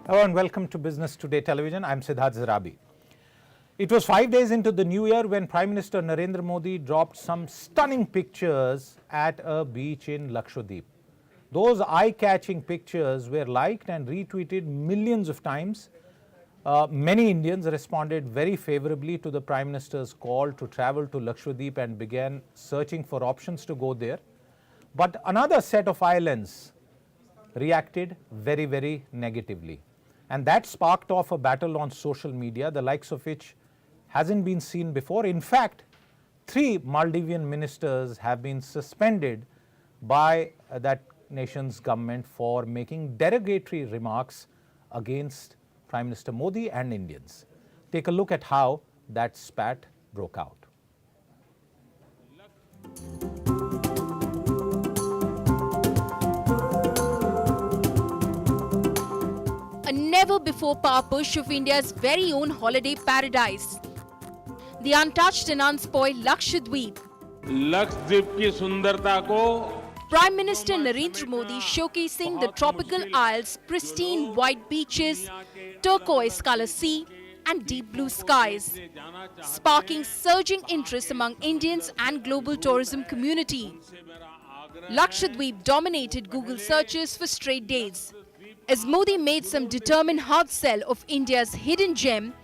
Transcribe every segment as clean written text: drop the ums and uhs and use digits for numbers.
Hello and welcome to Business Today Television. I'm Siddharth Zarabi. It was 5 days into the new year when Prime Minister Narendra Modi dropped some stunning pictures at a beach in Lakshadweep. Those eye-catching pictures were liked and retweeted millions of times. Many Indians responded very favorably to the Prime Minister's call to travel to Lakshadweep and began searching for options to go there. But another set of islands reacted very, very negatively. And that sparked off a battle on social media, the likes of which hasn't been seen before. In fact, 3 Maldivian ministers have been suspended by that nation's government for making derogatory remarks against Prime Minister Modi and Indians. Take a look at how that spat broke out. A never-before power push of India's very own holiday paradise. The untouched and unspoiled Lakshadweep. Lakshadweep की सुंदरता को Prime Minister Narendra Modi showcasing the tropical isles, pristine white beaches, turquoise color sea and deep blue skies, sparking surging interest among Indians and global tourism community. Lakshadweep dominated Google searches for straight days. As Modi made some determined hard sell of India's hidden gem,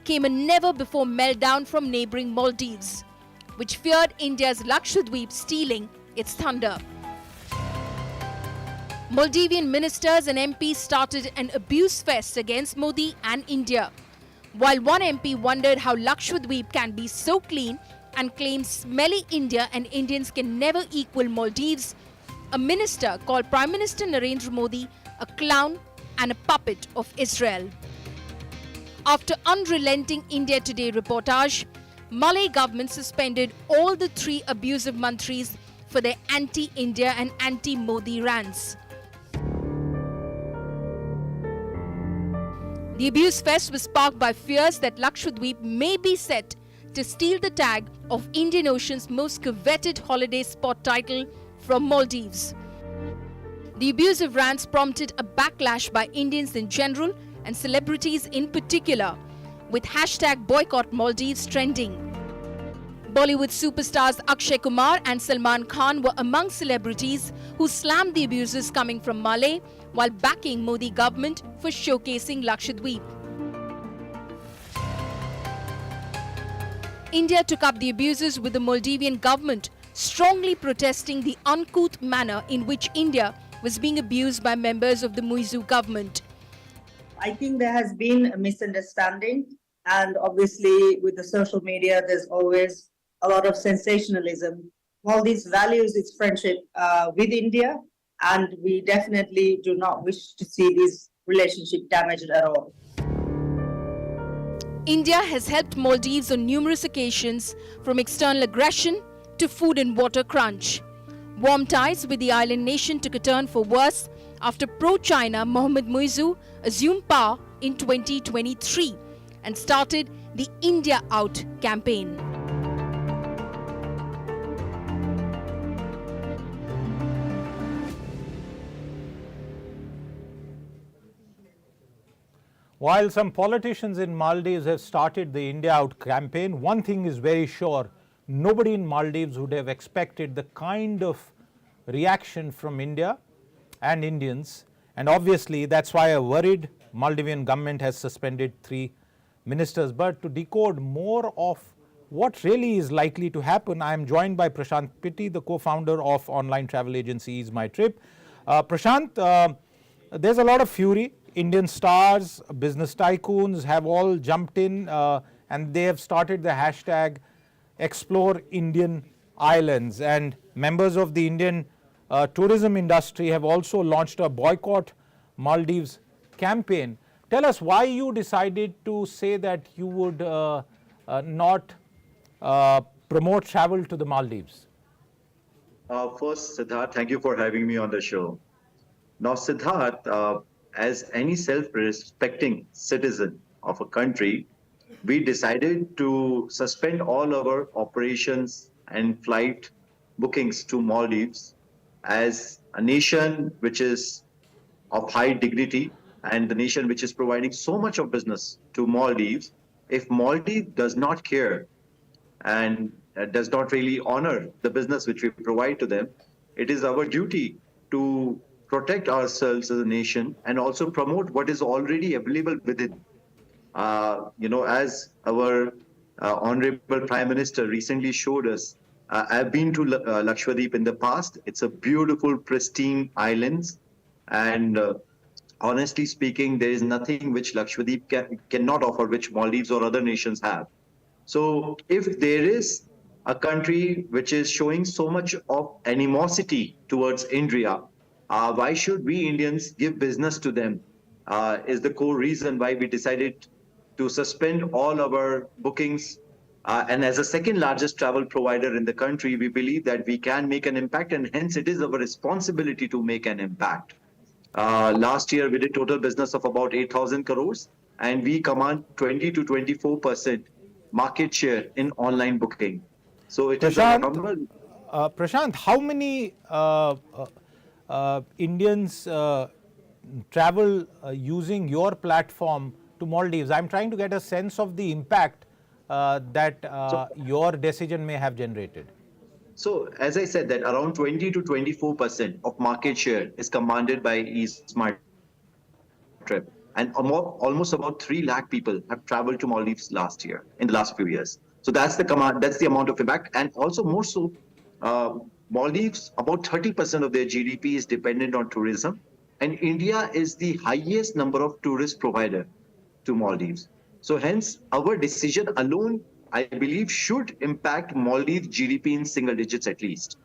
came a never-before meltdown from neighbouring Maldives, which feared India's Lakshadweep stealing its thunder. Maldivian ministers and MPs started an abuse fest against Modi and India, while one MP wondered how Lakshadweep can be so clean and claimed smelly India and Indians can never equal Maldives. A minister called Prime Minister Narendra Modi a clown and a puppet of Israel. After unrelenting India Today reportage, Malay government suspended all the 3 abusive mantris for their anti-India and anti-Modi rants. The abuse fest was sparked by fears that Lakshadweep may be set to steal the tag of Indian Ocean's most coveted holiday spot title from Maldives. The abusive rants prompted a backlash by Indians in general and celebrities in particular, with hashtag BoycottMaldives trending. Bollywood superstars Akshay Kumar and Salman Khan were among celebrities who slammed the abuses coming from Malay while backing Modi government for showcasing Lakshadweep. India took up the abuses with the Maldivian government, strongly protesting the uncouth manner in which India was being abused by members of the Muizu government. I think there has been a misunderstanding, and obviously with the social media there's always a lot of sensationalism. Maldives values its friendship with India, and we definitely do not wish to see this relationship damaged at all. India has helped Maldives on numerous occasions, from external aggression to food and water crunch. Warm ties with the island nation took a turn for worse after pro-China Mohammad Muizu assumed power in 2023 and started the India Out campaign. While some politicians in Maldives have started the India Out campaign, one thing is very sure: nobody in Maldives would have expected the kind of reaction from India and Indians, and obviously that's why a worried Maldivian government has suspended 3 ministers. But to decode more of what really is likely to happen, I am joined by Prashant Pitti, the co-founder of online travel agency Ease My Trip. Prashant, there's a lot of fury. Indian stars, business tycoons have all jumped in and they have started the hashtag Explore Indian Islands, and members of the Indian tourism industry have also launched a Boycott Maldives campaign. Tell us why you decided to say that you would not promote travel to the Maldives. First, Siddharth, thank you for having me on the show. Now, Siddharth, as any self-respecting citizen of a country, we decided to suspend all our operations and flight bookings to Maldives as a nation which is of high dignity and the nation which is providing so much of business to Maldives, if Maldives does not care and does not really honor the business which we provide to them, it is our duty to protect ourselves as a nation and also promote what is already available within. As our Honorable Prime Minister recently showed us, I've been to Lakshadweep in the past. It's a beautiful, pristine islands, and honestly speaking, there is nothing which Lakshadweep cannot offer, which Maldives or other nations have. So if there is a country which is showing so much of animosity towards India, why should we Indians give business to them? Is the core reason why we decided to suspend all our bookings. And as a second largest travel provider in the country, we believe that we can make an impact, and hence it is our responsibility to make an impact. Last year, we did total business of about 8,000 crores, and we command 20 to 24% market share in online booking. So it is a number. Prashant, how many Indians travel using your platform to Maldives? I'm trying to get a sense of the impact that your decision may have generated. So, as I said, that around 20 to 24% of market share is commanded by eSmart Trip, and almost about 3 lakh people have traveled to Maldives last year, in the last few years. So that's the amount of impact, and also more so, Maldives, about 30% of their GDP is dependent on tourism, and India is the highest number of tourist provider to Maldives. So hence, our decision alone, I believe, should impact Maldives GDP in single digits at least.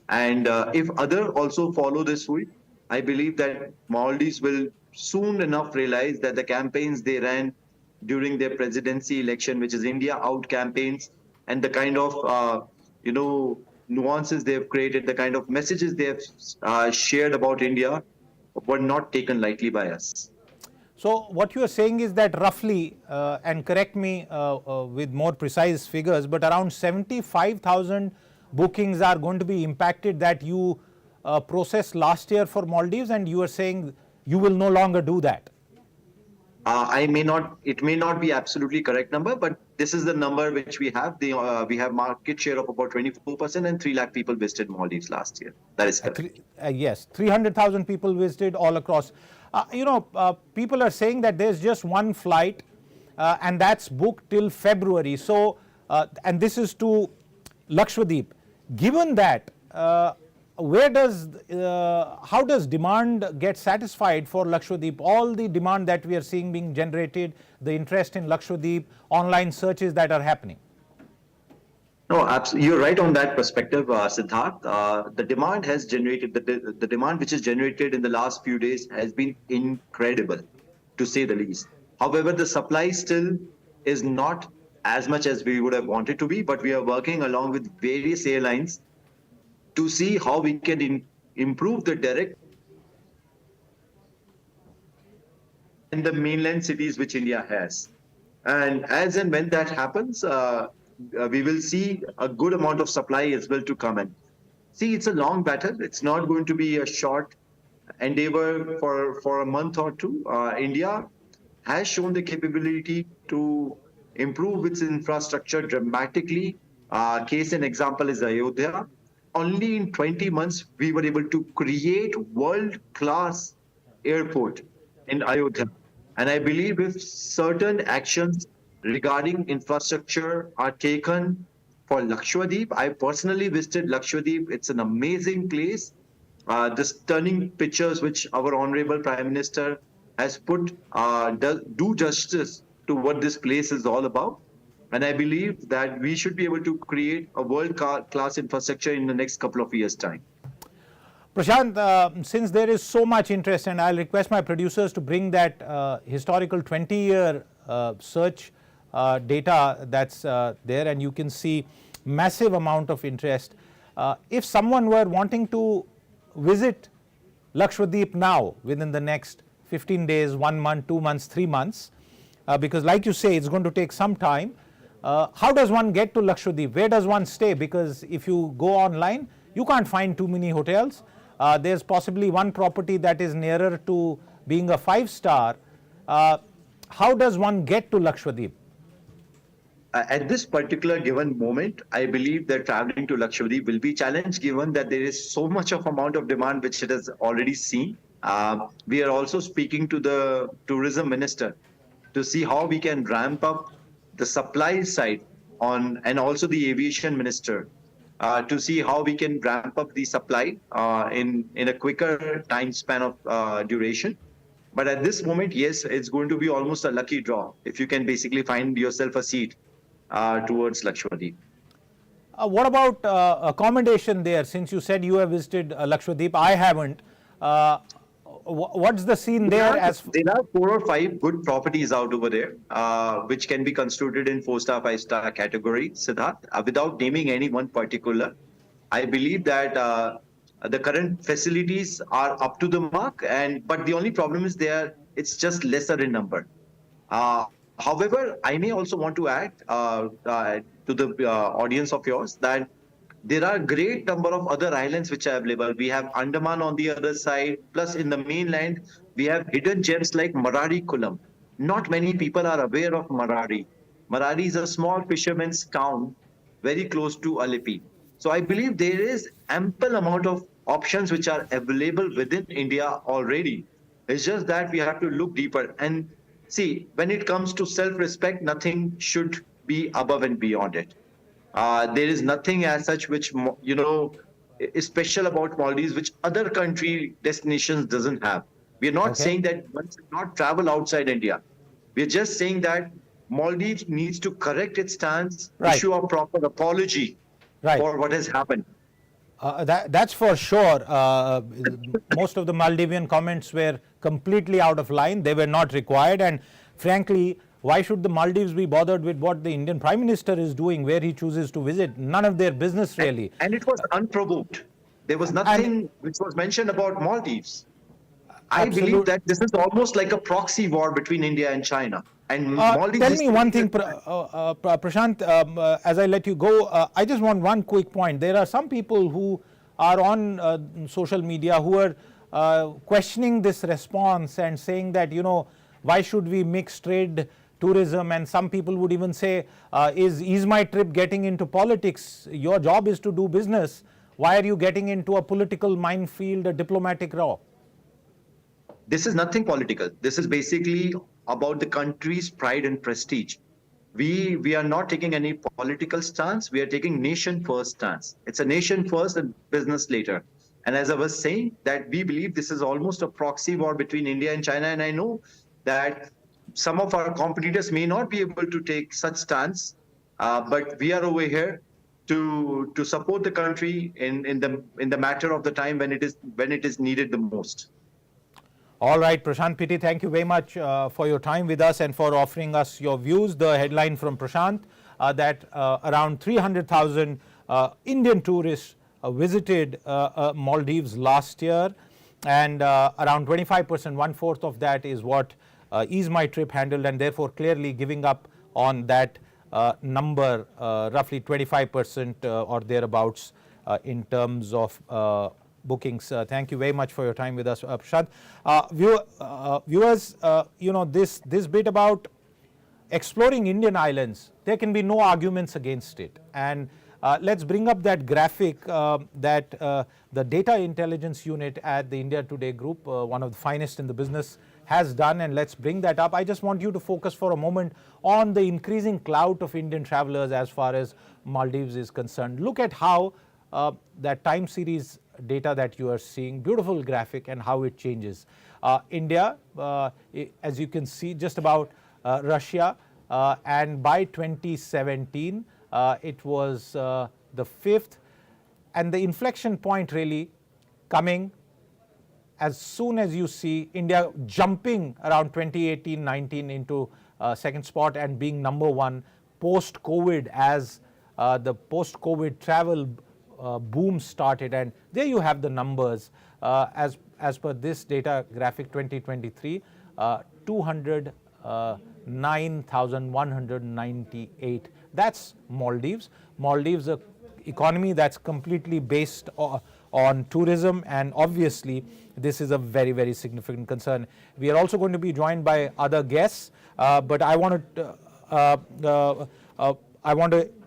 And if other also follow this route, I believe that Maldives will soon enough realize that the campaigns they ran during their presidency election, which is India Out campaigns, and the kind of nuances they have created, the kind of messages they have shared about India, were not taken lightly by us. So what you are saying is that roughly, and correct me with more precise figures, but around 75,000 bookings are going to be impacted that you processed last year for Maldives, and you are saying you will no longer do that. It may not be absolutely correct number, but this is the number which we have. We have market share of about 24%, and 3 lakh people visited Maldives last year. That is correct. Yes, 300,000 people visited all across. People are saying that there's just one flight and that's booked till February. So, and this is to Lakshadweep. Given that, how does demand get satisfied for Lakshadweep? All the demand that we are seeing being generated, the interest in Lakshadweep, online searches that are happening. No, absolutely. You're right on that perspective, Siddharth. The demand has generated, the demand which is generated in the last few days has been incredible, to say the least. However, the supply still is not as much as we would have wanted to be, but we are working along with various airlines to see how we can improve the direct in the mainland cities which India has. And as and when that happens, we will see a good amount of supply as well to come in. See, it's a long battle. It's not going to be a short endeavor for a month or two. India has shown the capability to improve its infrastructure dramatically. Case and example is Ayodhya. Only in 20 months, we were able to create world-class airport in Ayodhya. And I believe if certain actions regarding infrastructure are taken for Lakshadweep. I personally visited Lakshadweep. It's an amazing place. The stunning pictures which our Honorable Prime Minister has put do justice to what this place is all about. And I believe that we should be able to create a world-class infrastructure in the next couple of years' time. Prashant, since there is so much interest, and I'll request my producers to bring that historical 20-year search data that's there, and you can see massive amount of interest. If someone were wanting to visit Lakshadweep now within the next 15 days, 1 month, 2 months, 3 months, because like you say, it's going to take some time, how does one get to Lakshadweep? Where does one stay? Because if you go online, you can't find too many hotels. There's possibly one property that is nearer to being a 5-star, How does one get to Lakshadweep? At this particular given moment, I believe that traveling to Lakshadweep will be challenged given that there is so much of amount of demand which it has already seen. We are also speaking to the tourism minister to see how we can ramp up the supply side on, and also the aviation minister to see how we can ramp up the supply in a quicker time span of duration. But at this moment, yes, it's going to be almost a lucky draw if you can basically find yourself a seat towards Lakshadweep. What about accommodation there? Since you said you have visited Lakshadweep, I haven't. What's the scene there? There are 4 or 5 good properties out over there, which can be constructed in 4-star, 5-star category, Siddharth. Without naming any one particular, I believe that the current facilities are up to the mark, but the only problem is it's just lesser in number. However, I may also want to add to the audience of yours that there are a great number of other islands which are available. We have Andaman on the other side, plus in the mainland, we have hidden gems like Marari Kulam. Not many people are aware of Marari. Marari is a small fisherman's town very close to Alipi. So I believe there is ample amount of options which are available within India already. It's just that we have to look deeper. And see, when it comes to self-respect, nothing should be above and beyond it. There is nothing as such which, is special about Maldives, which other country destinations doesn't have. We're not saying that one should not travel outside India. We're just saying that Maldives needs to correct its stance, issue a proper apology for what has happened. That's for sure. Most of the Maldivian comments were completely out of line. They were not required. And frankly, why should the Maldives be bothered with what the Indian Prime Minister is doing, where he chooses to visit? None of their business, really. And it was unprovoked. There was nothing which was mentioned about Maldives. I believe that this is almost like a proxy war between India and China. And Maldives. Tell me one thing, Prashant, as I let you go, I just want one quick point. There are some people who are on social media who are questioning this response and saying that, why should we mix trade tourism? And some people would even say, is my trip getting into politics? Your job is to do business. Why are you getting into a political minefield, a diplomatic row? This is nothing political. This is basically about the country's pride and prestige. We are not taking any political stance. We are taking nation first stance. It's a nation first and business later. And as I was saying, that we believe this is almost a proxy war between India and China. And I know that some of our competitors may not be able to take such stance, but we are over here to support the country in the matter of the time when it is needed the most. All right, Prashant Piti, thank you very much for your time with us and for offering us your views. The headline from Prashant that around 300,000 Indian tourists visited Maldives last year, and around 25%, 1/4 of that is what Ease My Trip handled, and therefore clearly giving up on that number, roughly 25% or thereabouts in terms of bookings. Thank you very much for your time with us, Prashant. Viewers, this bit about exploring Indian islands, there can be no arguments against it. And let's bring up that graphic that the Data Intelligence Unit at the India Today Group, one of the finest in the business, has done, and let's bring that up. I just want you to focus for a moment on the increasing clout of Indian travelers as far as Maldives is concerned. Look at how that time series data that you are seeing, beautiful graphic, and how it changes. India, as you can see, just about Russia, and by 2017 it was the 5th, and the inflection point really coming as soon as you see India jumping around 2018-19 into second spot and being number one post-COVID, as the post-COVID travel boom started. And there you have the numbers as per this data graphic. 2023, 209,198. That's Maldives. Maldives, a economy that's completely based on tourism, and obviously this is a very, very significant concern. We are also going to be joined by other guests, but I want to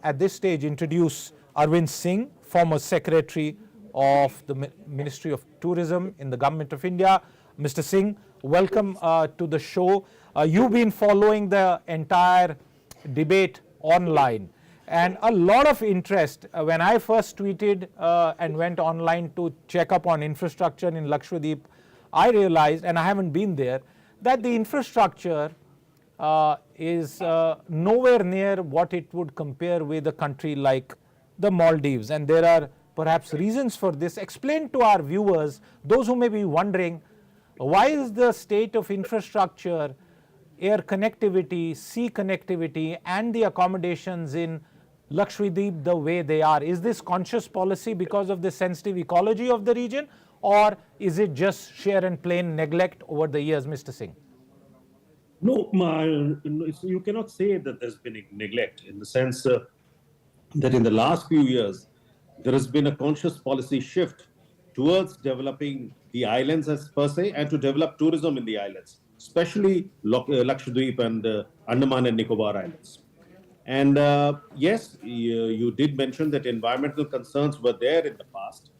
at this stage introduce Arvind Singh, former Secretary of the Ministry of Tourism in the Government of India. Mr. Singh, welcome to the show. You've been following the entire debate online, and a lot of interest. When I first tweeted and went online to check up on infrastructure in Lakshadweep, I realized, and I haven't been there, that the infrastructure is nowhere near what it would compare with a country like the Maldives, and there are perhaps reasons for this. Explain to our viewers, those who may be wondering, why is the state of infrastructure, air connectivity, sea connectivity, and the accommodations in Lakshadweep the way they are? Is this conscious policy because of the sensitive ecology of the region, or is it just sheer and plain neglect over the years, Mr. Singh? No, you cannot say that there's been neglect, in the sense that in the last few years, there has been a conscious policy shift towards developing the islands as per se, and to develop tourism in the islands, especially Lakshadweep and Andaman and Nicobar Islands. And yes, you did mention that environmental concerns were there in the past,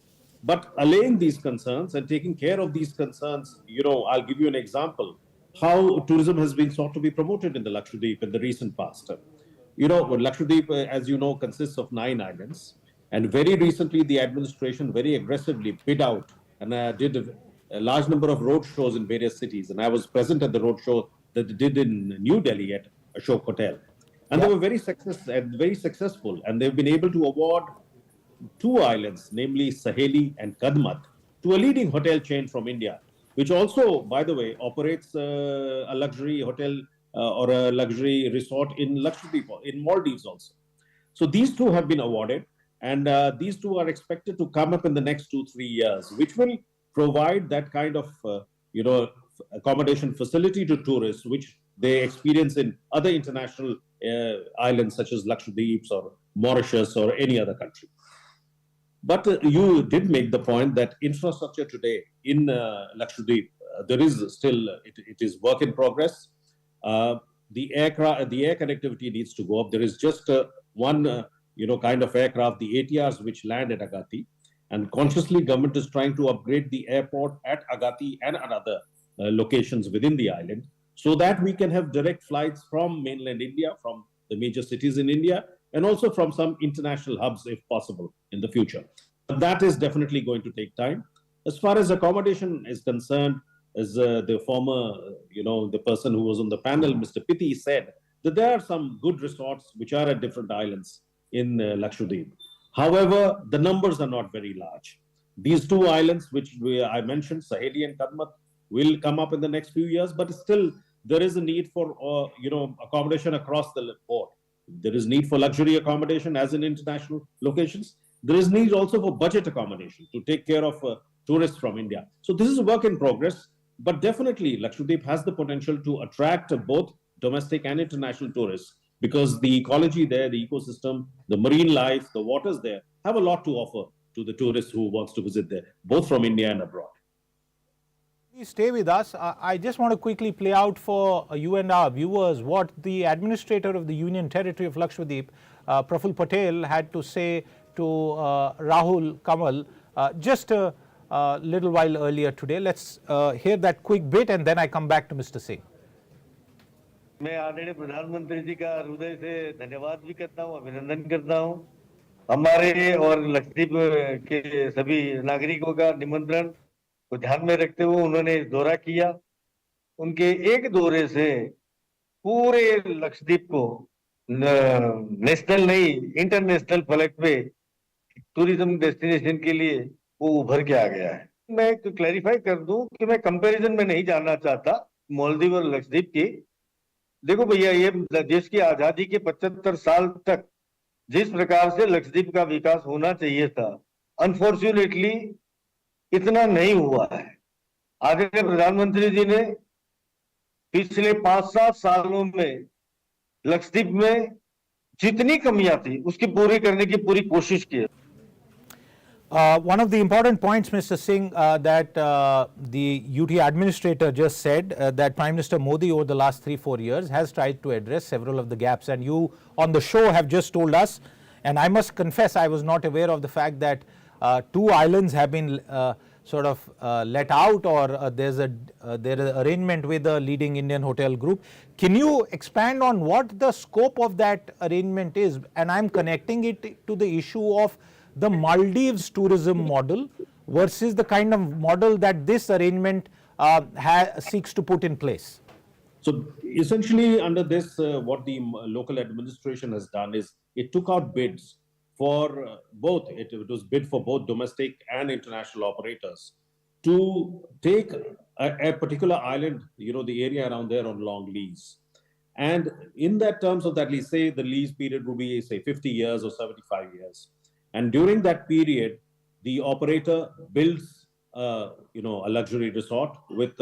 but allaying these concerns and taking care of these concerns, I'll give you an example how tourism has been sought to be promoted in the Lakshadweep in the recent past. Lakshadweep, as you know, consists of 9 islands. And very recently, the administration very aggressively bid out and did a large number of road shows in various cities. And I was present at the road show that they did in New Delhi at Ashok Hotel. And they were very successful. And they've been able to award 2 islands, namely Saheli and Kadmat, to a leading hotel chain from India, which also, by the way, operates a luxury hotel or a luxury resort in Lakshadweep, in Maldives also. So these 2 have been awarded. And these 2 are expected to come up in the next 2-3 years, which will provide that kind of, accommodation facility to tourists, which they experience in other international islands such as Lakshadweep or Mauritius or any other country. But you did make the point that infrastructure today in Lakshadweep, there is still, it is work in progress. The air connectivity needs to go up. There is just one kind of aircraft, the ATRs, which land at Agatti. And consciously, government is trying to upgrade the airport at Agatti and other locations within the island, so that we can have direct flights from mainland India, from the major cities in India, and also from some international hubs, if possible, in the future. But that is definitely going to take time. As far as accommodation is concerned, as the former, the person who was on the panel, Mr. Pitti, said, that there are some good resorts which are at different islands in Lakshadweep. However, the numbers are not very large. These 2 islands, which I mentioned, Saheli and Kadmat, will come up in the next few years, but still there is a need for, accommodation across the board. There is need for luxury accommodation as in international locations. There is need also for budget accommodation to take care of tourists from India. So this is a work in progress, but definitely Lakshadweep has the potential to attract both domestic and international tourists, because the ecology there, the ecosystem, the marine life, the waters there have a lot to offer to the tourist who wants to visit there, both from India and abroad. Please stay with us. I just want to quickly play out for you and our viewers what the administrator of the Union Territory of Lakshadweep, Praful Patel, had to say to Rahul Kamal just a little while earlier today. Let's hear that quick bit, and then I come back to Mr. Singh. मैं आदरणीय प्रधानमंत्री जी का हृदय से धन्यवाद भी करता हूं, अभिनंदन करता हूं। हमारे और लक्षद्वीप के सभी नागरिकों का निमंत्रण को ध्यान में रखते हुए उन्होंने दौरा किया। उनके एक दौरे से पूरे लक्षद्वीप को नेशनल नहीं, इंटरनेशनल फ्लैग पे टूरिज्म डेस्टिनेशन के लिए वो उभर के आ गया है। मैं क्लैरिफाई कर दूं कि मैं कंपैरिजन में नहीं जानना चाहता मालदीव और लक्षद्वीप की। देखो भैया, ये देश की आजादी के 75 साल तक जिस प्रकार से लक्षद्वीप का विकास होना चाहिए था, अनफॉर्चुनेटली इतना नहीं हुआ है। आदरणीय प्रधानमंत्री जी ने पिछले 5-7 सालों में लक्षद्वीप में जितनी कमियां थी उसकी पूरी करने की पूरी कोशिश की है। One of the important points, Mr. Singh, that the UT administrator just said that Prime Minister Modi over the last 3-4 years has tried to address several of the gaps, and you on the show have just told us, and I must confess I was not aware of the fact that 2 islands have been sort of let out, or there is an arrangement with a leading Indian hotel group. Can you expand on what the scope of that arrangement is? And I'm connecting it to the issue of the Maldives tourism model versus the kind of model that this arrangement seeks to put in place. So essentially under this, what the local administration has done is it took out bids for both, it was bid for both domestic and international operators to take a particular island, the area around there on long lease. And in that terms of that lease, say the lease period would be, say, 50 years or 75 years. And during that period, the operator builds, a luxury resort with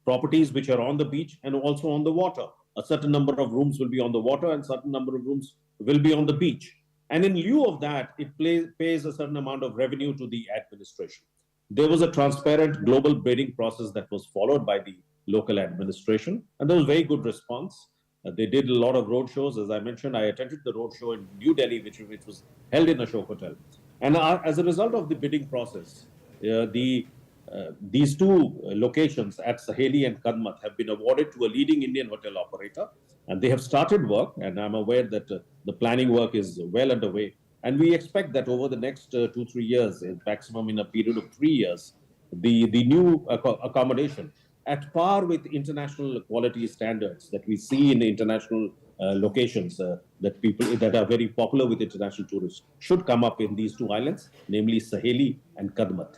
properties which are on the beach and also on the water. A certain number of rooms will be on the water and certain number of rooms will be on the beach. And in lieu of that, it pays a certain amount of revenue to the administration. There was a transparent global bidding process that was followed by the local administration, and there was very good response. They did a lot of road shows. As I mentioned, I attended the road show in New Delhi, which was held in Ashok Hotel. And as a result of the bidding process, these 2 locations at Saheli and Kadmat have been awarded to a leading Indian hotel operator. And they have started work. And I'm aware that the planning work is well underway. And we expect that over the next 2-3 years, maximum in a period of 3 years, the new accommodation at par with international quality standards that we see in international locations that are very popular with international tourists should come up in these 2 islands, namely Saheli and Kadmat.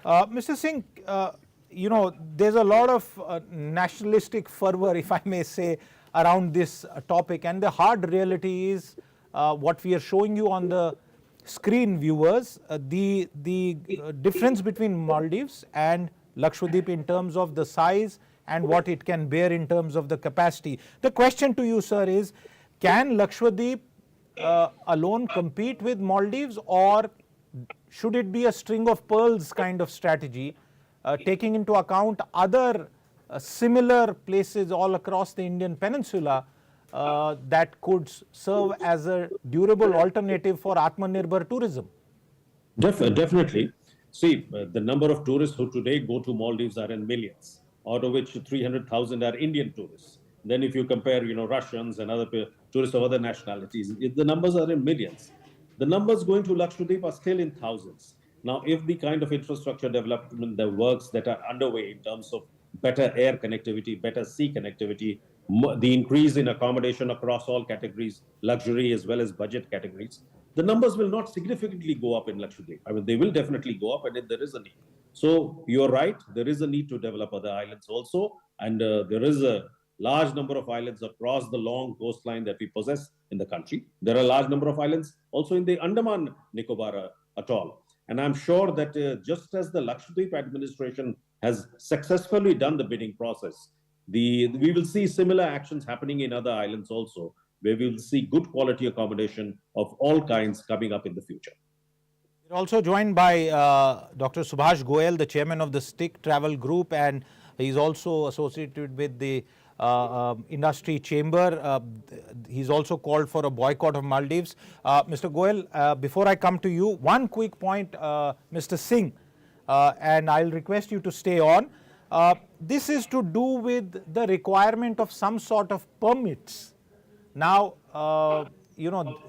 Mr. Singh, there's a lot of nationalistic fervor, if I may say, around this topic, and the hard reality is what we are showing you on the screen, viewers, the difference between Maldives and Lakshadweep in terms of the size and what it can bear in terms of the capacity. The question to you, sir, is can Lakshadweep alone compete with Maldives, or should it be a string of pearls kind of strategy, taking into account other similar places all across the Indian peninsula that could serve as a durable alternative for Atmanirbhar tourism? Definitely. See, the number of tourists who today go to Maldives are in millions, out of which 300,000 are Indian tourists. Then if you compare, Russians and other tourists of other nationalities, the numbers are in millions. The numbers going to Lakshadweep are still in thousands. Now, if the kind of infrastructure development, the works that are underway in terms of better air connectivity, better sea connectivity, the increase in accommodation across all categories, luxury as well as budget categories, the numbers will not significantly go up in Lakshadweep. I mean, they will definitely go up, and there is a need. So you're right, there is a need to develop other islands also, and there is a large number of islands across the long coastline that we possess in the country. There are a large number of islands also in the Andaman Nicobar atoll. And I'm sure that just as the Lakshadweep administration has successfully done the bidding process, we will see similar actions happening in other islands also, where we will see good quality accommodation of all kinds coming up in the future. We're also joined by Dr. Subhash Goyal, the chairman of the STIC Travel Group, and he's also associated with the industry chamber. He's also called for a boycott of Maldives. Mr. Goyal, before I come to you, one quick point, Mr. Singh, and I'll request you to stay on. This is to do with the requirement of some sort of permits. Now,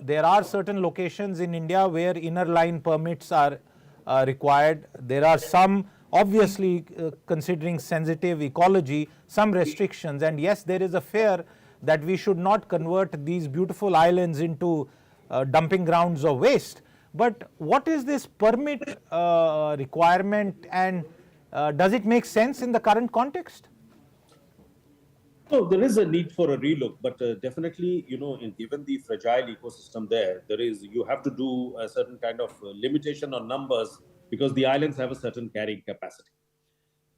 there are certain locations in India where inner line permits are required. There are some, obviously, considering sensitive ecology, some restrictions. And yes, there is a fear that we should not convert these beautiful islands into dumping grounds of waste. But what is this permit requirement, and does it make sense in the current context? No, there is a need for a relook, but definitely, given the fragile ecosystem you have to do a certain kind of limitation on numbers because the islands have a certain carrying capacity.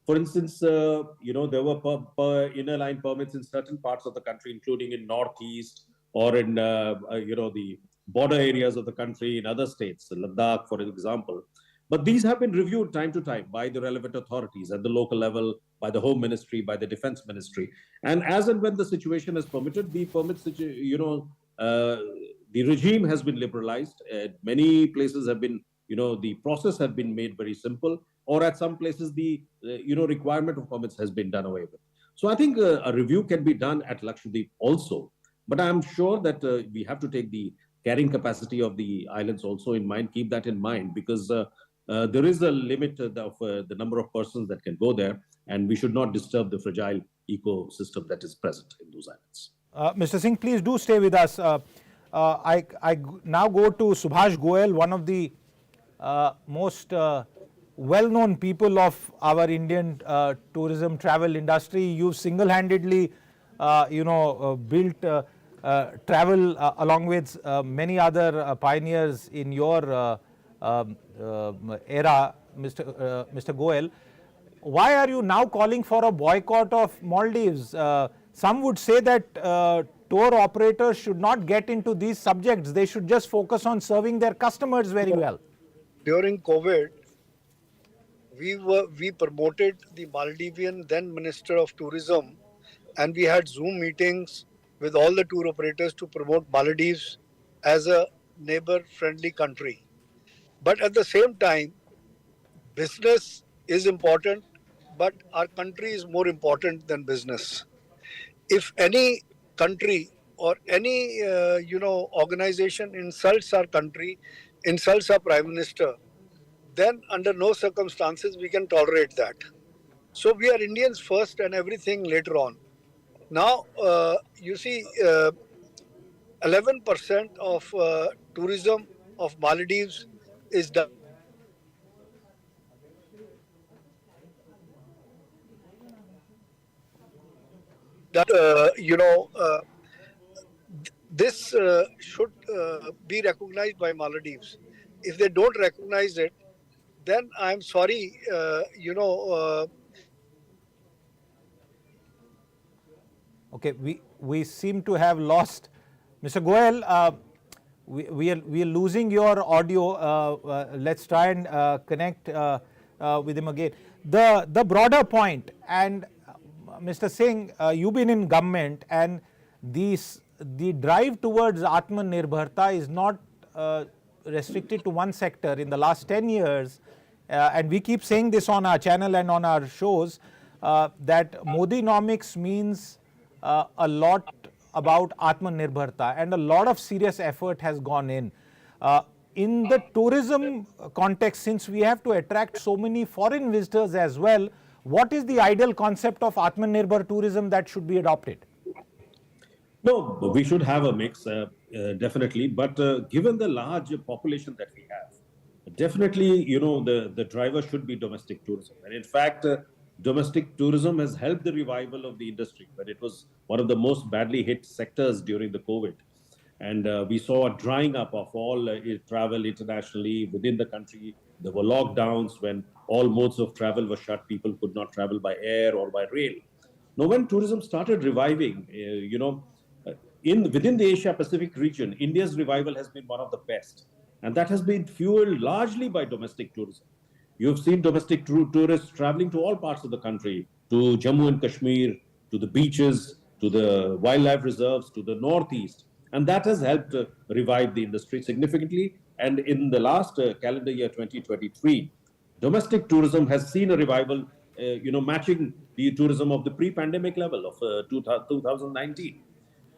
For instance, there were inner line permits in certain parts of the country, including in Northeast or in, the border areas of the country in other states, Ladakh, for example. But these have been reviewed time to time by the relevant authorities at the local level, by the Home Ministry, by the Defense Ministry. And as and when the situation is permitted, the permits, the regime has been liberalized. Many places have been, the process has been made very simple, or at some places the, requirement of permits has been done away with. So I think a review can be done at Lakshadweep also. But I'm sure that we have to take the carrying capacity of the islands also in mind, keep that in mind, because there is a limit of the number of persons that can go there, and we should not disturb the fragile ecosystem that is present in those islands. Mr. Singh, please do stay with us. I now go to Subhash Goel, one of the most well-known people of our Indian tourism travel industry. You've single-handedly, built travel along with many other pioneers in your era, Mr. Goel. Why are you now calling for a boycott of Maldives? Some would say that tour operators should not get into these subjects. They should just focus on serving their customers very well. During COVID, we promoted the Maldivian then Minister of Tourism, and we had Zoom meetings with all the tour operators to promote Maldives as a neighbor-friendly country. But at the same time, business is important, but our country is more important than business. If any country or any organization insults our country, insults our Prime Minister, then under no circumstances we can tolerate that. So we are Indians first and everything later on. Now, you see, 11% of tourism of Maldives is done. This should be recognized by Maldives. If they don't recognize it, then I'm sorry, Okay, we seem to have lost Mr. Goel. We are losing your audio. Let's try and connect with him again. The broader point, and Mr. Singh, you've been in government, and the drive towards Atmanirbharta is not restricted to one sector. In the last 10 years, and we keep saying this on our channel and on our shows, that Modinomics means a lot about Atmanirbharta, and a lot of serious effort has gone in. In the tourism context, since we have to attract so many foreign visitors as well, what is the ideal concept of Atmanirbhar tourism that should be adopted? No, we should have a mix, definitely. But given the large population that we have, definitely, the driver should be domestic tourism. And in fact, domestic tourism has helped the revival of the industry, but it was one of the most badly hit sectors during the COVID. And we saw a drying up of all travel internationally within the country. There were lockdowns when all modes of travel were shut. People could not travel by air or by rail. Now, when tourism started reviving, within the Asia-Pacific region, India's revival has been one of the best. And that has been fueled largely by domestic tourism. You've seen domestic tourists traveling to all parts of the country, to Jammu and Kashmir, to the beaches, to the wildlife reserves, to the northeast. And that has helped revive the industry significantly. And in the last calendar year 2023, domestic tourism has seen a revival, matching the tourism of the pre-pandemic level of 2019.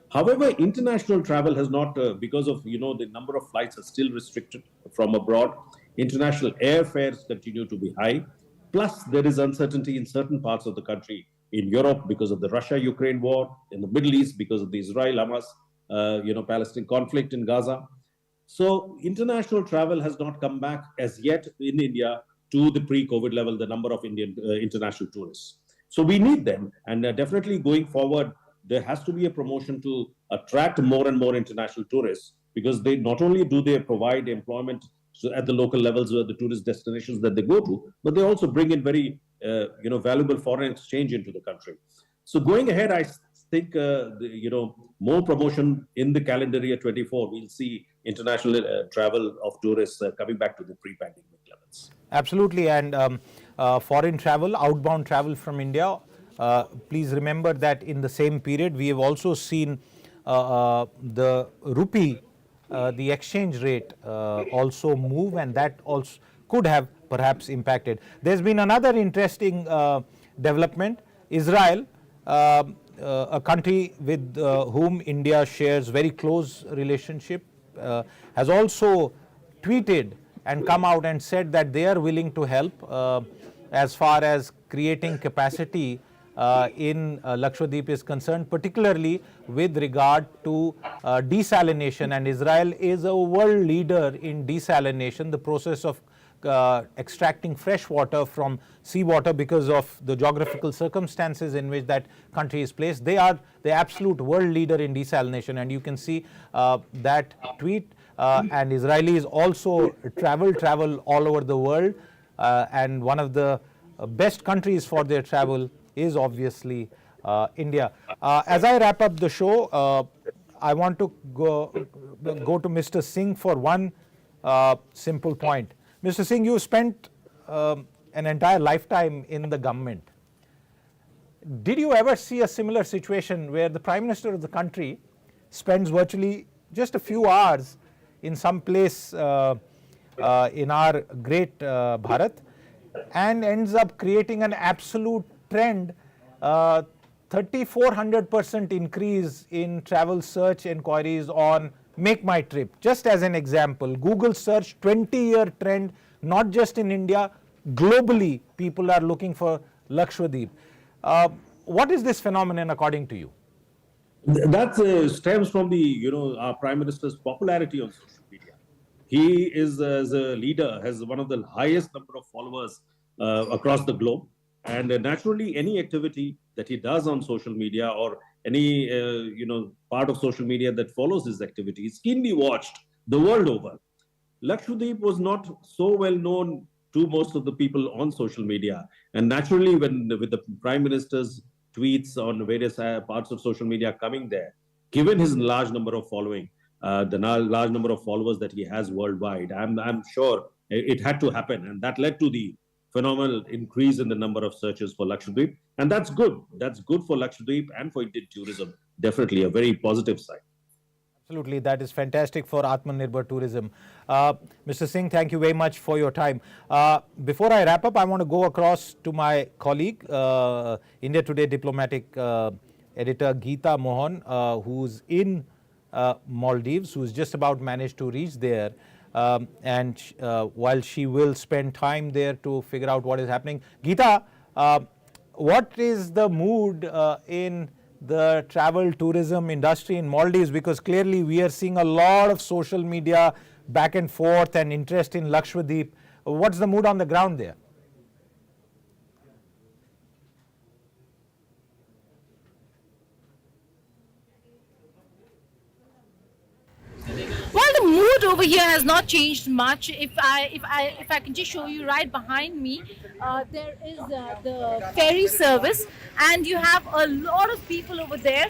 However, international travel has not, because of, the number of flights are still restricted from abroad. International airfares continue to be high. Plus, there is uncertainty in certain parts of the country, in Europe because of the Russia-Ukraine war, in the Middle East because of the Israel-Hamas, Palestine conflict in Gaza. So international travel has not come back as yet in India to the pre-COVID level, the number of Indian international tourists. So we need them. And definitely going forward, there has to be a promotion to attract more and more international tourists, because they not only do they provide employment at the local levels where the tourist destinations that they go to, but they also bring in very valuable foreign exchange into the country. So going ahead, I think, more promotion in the calendar year 24. We'll see international travel of tourists coming back to the pre-pandemic levels. Absolutely, and foreign travel, outbound travel from India. Please remember that in the same period, we have also seen the rupee, the exchange rate also move, and that also could have perhaps impacted. There's been another interesting development. Israel, a country with whom India shares very close relationship, has also tweeted and come out and said that they are willing to help as far as creating capacity in Lakshadweep is concerned, particularly with regard to desalination. And Israel is a world leader in desalination, the process of extracting fresh water from seawater because of the geographical circumstances in which that country is placed. They are the absolute world leader in desalination, and you can see that tweet. And Israelis also travel all over the world, and one of the best countries for their travel is obviously India. As I wrap up the show, I want to go to Mr. Singh for one simple point. Mr. Singh, you spent an entire lifetime in the government. Did you ever see a similar situation where the Prime Minister of the country spends virtually just a few hours in some place in our great Bharat and ends up creating an absolute trend, 3,400% increase in travel search inquiries on Make My Trip? Just as an example, Google search 20-year trend, not just in India, globally people are looking for Lakshadweep. What is this phenomenon according to you? That stems from our Prime Minister's popularity on social media. He is, as a leader, has one of the highest number of followers across the globe. And naturally, any activity that he does on social media or any part of social media that follows his activity is keenly watched the world over. Lakshadweep was not so well known to most of the people on social media. And naturally, with the Prime Minister's tweets on various parts of social media coming there, given his large number of following, the large number of followers that he has worldwide, I'm sure it had to happen. And that led to the phenomenal increase in the number of searches for Lakshadweep. And that's good. That's good for Lakshadweep and for Indian tourism. Definitely a very positive sign. Absolutely, that is fantastic for Atmanirbhar tourism. Mr. Singh, thank you very much for your time. Before I wrap up, I want to go across to my colleague, India Today diplomatic editor Geeta Mohan, who's in Maldives, who's just about managed to reach there. And while she will spend time there to figure out what is happening. Geeta, what is the mood in the travel tourism industry in Maldives? Because clearly we are seeing a lot of social media back and forth and interest in Lakshadweep. What's the mood on the ground there? Well, the mood over here has not changed much. If I can just show you right behind me, there is the ferry service, and you have a lot of people over there,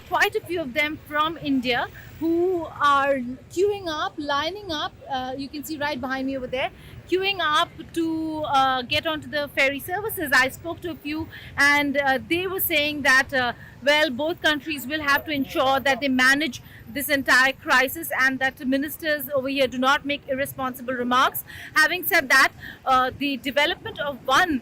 quite a few of them from India, who are queuing up, lining up. You can see right behind me over there, queuing up to get onto the ferry services. I spoke to a few, and they were saying that well, both countries will have to ensure that they manage this entire crisis and that ministers over here do not make irresponsible remarks. Having said that, the development of one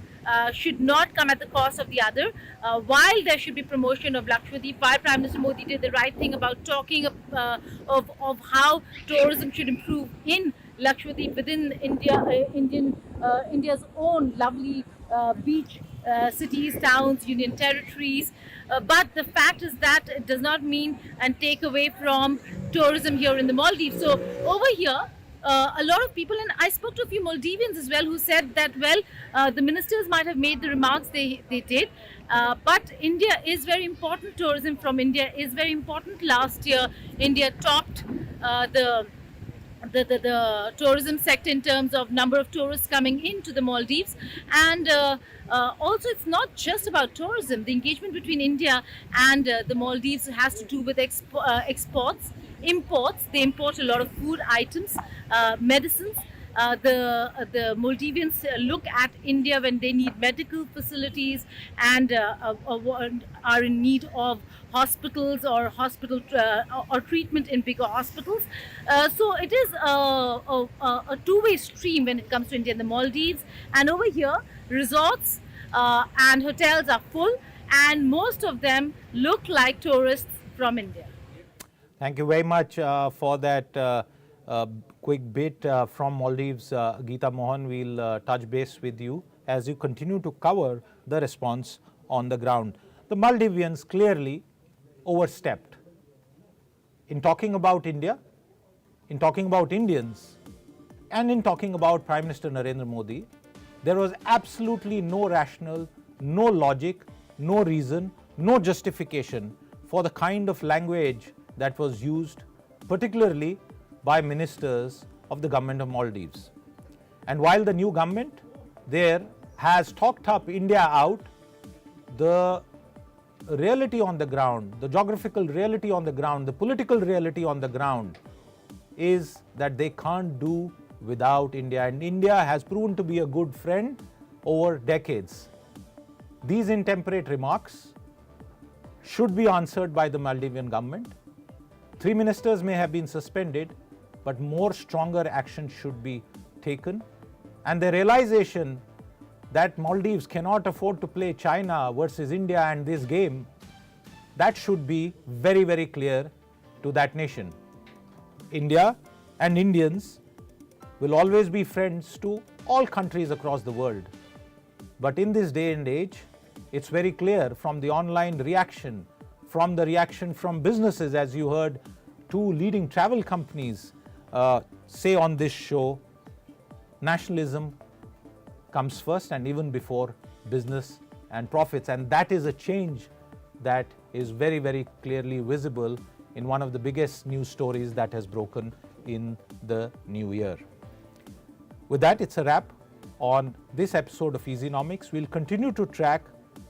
should not come at the cost of the other. While there should be promotion of Lakshadweep, while Prime Minister Modi did the right thing about talking of how tourism should improve in Lakshadweep within India's own lovely beach cities, towns, union territories. But the fact is that it does not mean and take away from tourism here in the Maldives. So over here, a lot of people, and I spoke to a few Maldivians as well, who said that, well, the ministers might have made the remarks they did, but India is very important. Tourism from India is very important. Last year, India topped the the tourism sector in terms of number of tourists coming into the Maldives. And also, it's not just about tourism. The engagement between India and the Maldives has to do with exports, imports. They import a lot of food items, medicines. The Maldivians look at India when they need medical facilities and are in need of hospitals or or treatment in bigger hospitals. So it is a two-way stream when it comes to India and the Maldives. And over here, resorts and hotels are full, and most of them look like tourists from India. Thank you very much for that quick bit from Maldives. Geeta Mohan, we'll touch base with you as you continue to cover the response on the ground. The Maldivians clearly overstepped in talking about India, in talking about Indians, and in talking about Prime Minister Narendra Modi. There was absolutely no rational, no logic, no reason, no justification for the kind of language that was used, particularly by ministers of the government of Maldives. And while the new government there has talked up India out, the reality on the ground, the geographical reality on the ground, the political reality on the ground is that they can't do without India, and India has proven to be a good friend over decades. These intemperate remarks should be answered by the Maldivian government. 3 ministers may have been suspended, but more stronger action should be taken. And the realization that Maldives cannot afford to play China versus India and this game, that should be very, very clear to that nation. India and Indians will always be friends to all countries across the world. But in this day and age, it's very clear from the online reaction, from the reaction from businesses, as you heard 2 leading travel companies say on this show, nationalism comes first and even before business and profits. And that is a change that is very, very clearly visible in one of the biggest news stories that has broken in the new year. With that, it's a wrap on this episode of Easynomics. We'll continue to track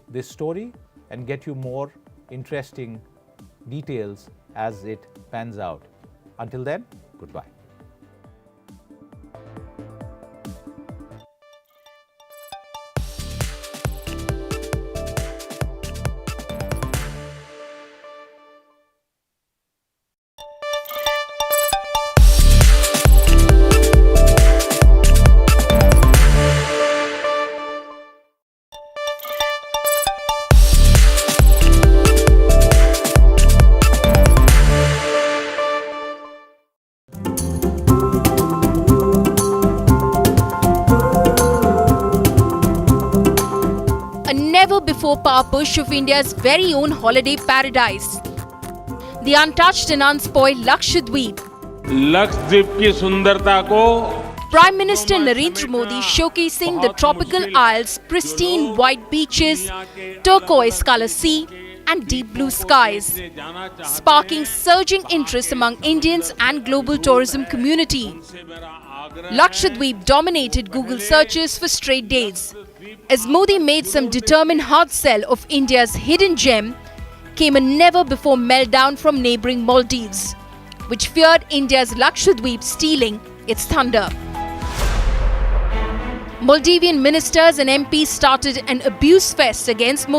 this story and get you more interesting details as it pans out. Until then, goodbye. Never-before-power push of India's very own holiday paradise, the untouched and unspoiled Lakshadweep. Lakshadweep की सुंदरता को Prime Minister Narendra Modi showcasing the tropical isles' pristine white beaches, turquoise color sea, and deep blue skies, sparking surging interest among Indians and global tourism community. Lakshadweep dominated Google searches for straight days. As Modi made some determined hard sell of India's hidden gem, came a never-before meltdown from neighbouring Maldives, which feared India's Lakshadweep stealing its thunder. Maldivian ministers and MPs started an abuse fest against